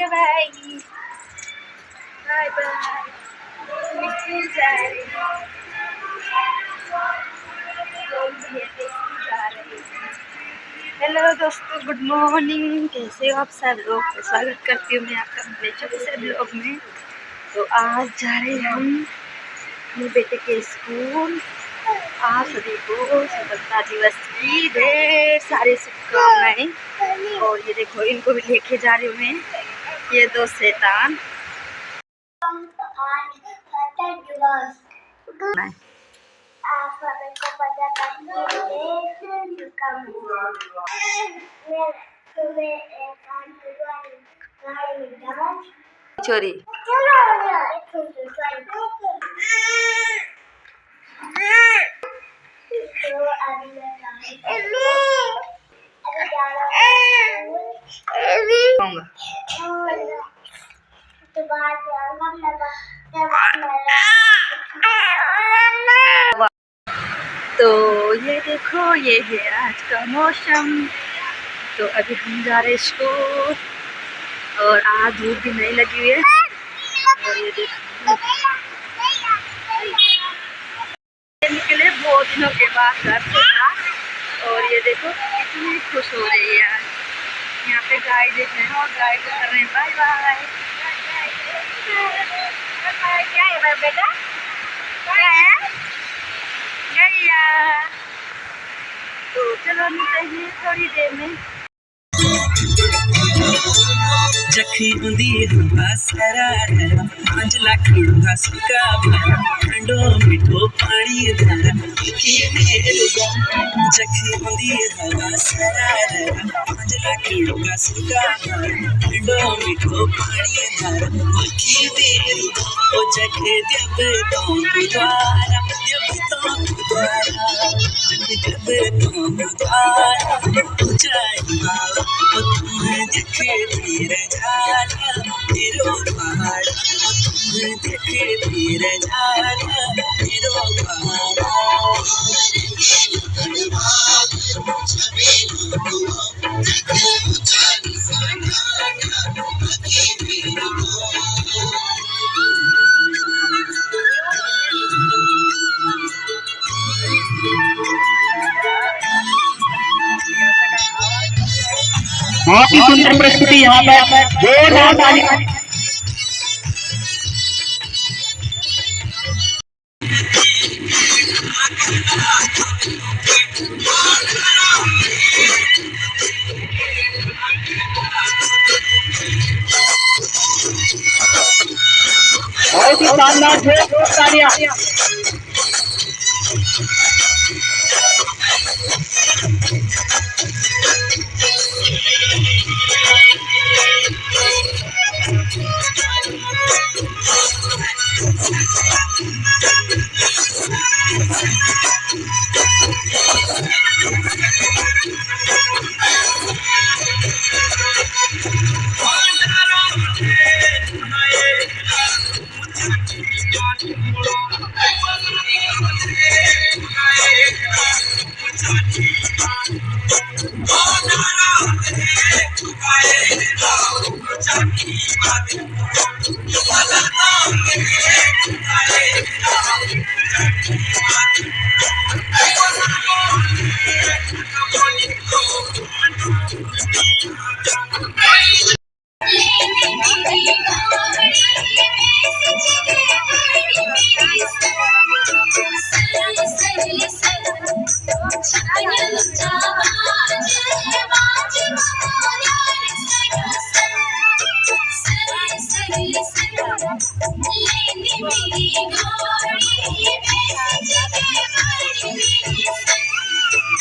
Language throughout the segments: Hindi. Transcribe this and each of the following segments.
है भाई, बाय बाय, मिस जा रही हेलो दोस्तों, गुड मॉर्निंग। कैसे हो आप सब लोग? तो स्वागत करती हूँ मैं आपका अपने छोटे से ब्लॉग में। तो आज जा रहे हैं हम अपने बेटे के स्कूल। आप सभी को स्वतंत्रता दिवस की ढेर सारी शुभकामनाएं। और ये देखो, इनको भी लेके जा रही हूँ मैं, ये दो शैतान। चोरी तो ये देखो, ये है आज का मौसम। तो अभी हम जा रहे हैं स्कूल और आज धूप भी नहीं लगी हुई है। और ये देखो, निकले बहुत दिनों के बाद घर से था। और ये देखो कितनी खुश हो रही है आज। यहाँ पे गाय देख रहे हैं और गाय को कर रहे हैं बाय बाय। क्या है भाई बेटा? क्या है? गैया। तो चलो मिलते हैं थोड़ी देर में। जखी उंदी हवा सरारा 5 लाख का सुका भरा ठंडो मिठो पानी धारा की मेरुगा। जखी उंदी हवा सरारा 5 लाख का सुका भरा ठंडो मिठो पानी धारा की मेरुगा। ओ जखे जब तो द्वारा जब तो द्वारा ऊंचाई वाला तुम देखे धीरे झाला तेरो पहाड़ देखे धीरे झाला तेरो पहाड़। बहुत ही सुंदर प्रस्तुति यहाँ पर जोरदार ताली। बहुत ही शानदार जोरदार तालियां।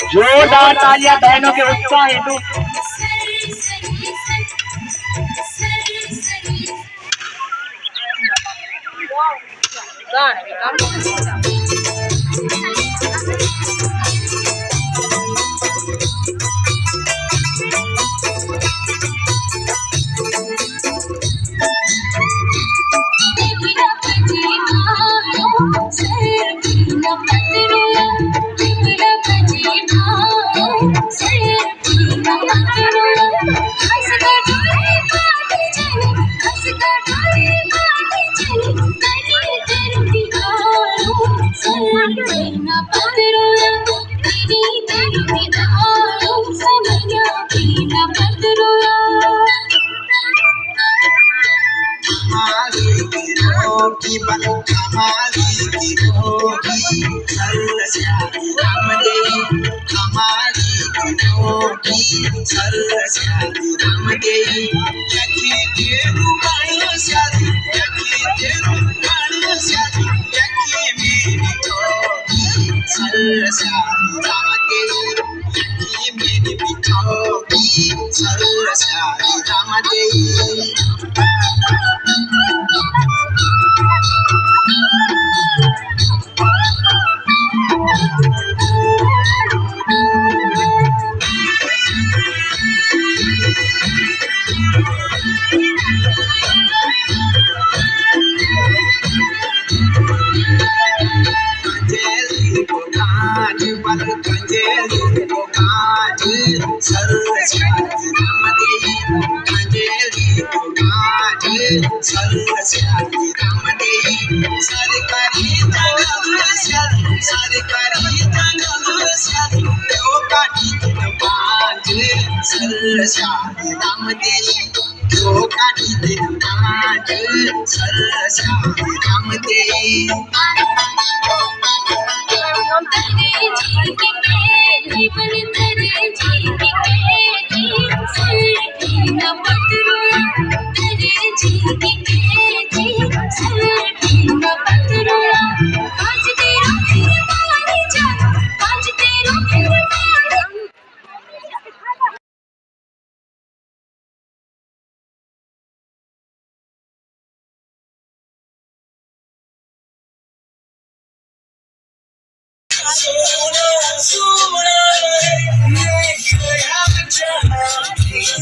जोरदार तालियां बहनों के उत्साह हेतु।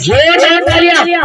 जोरदार तालियां।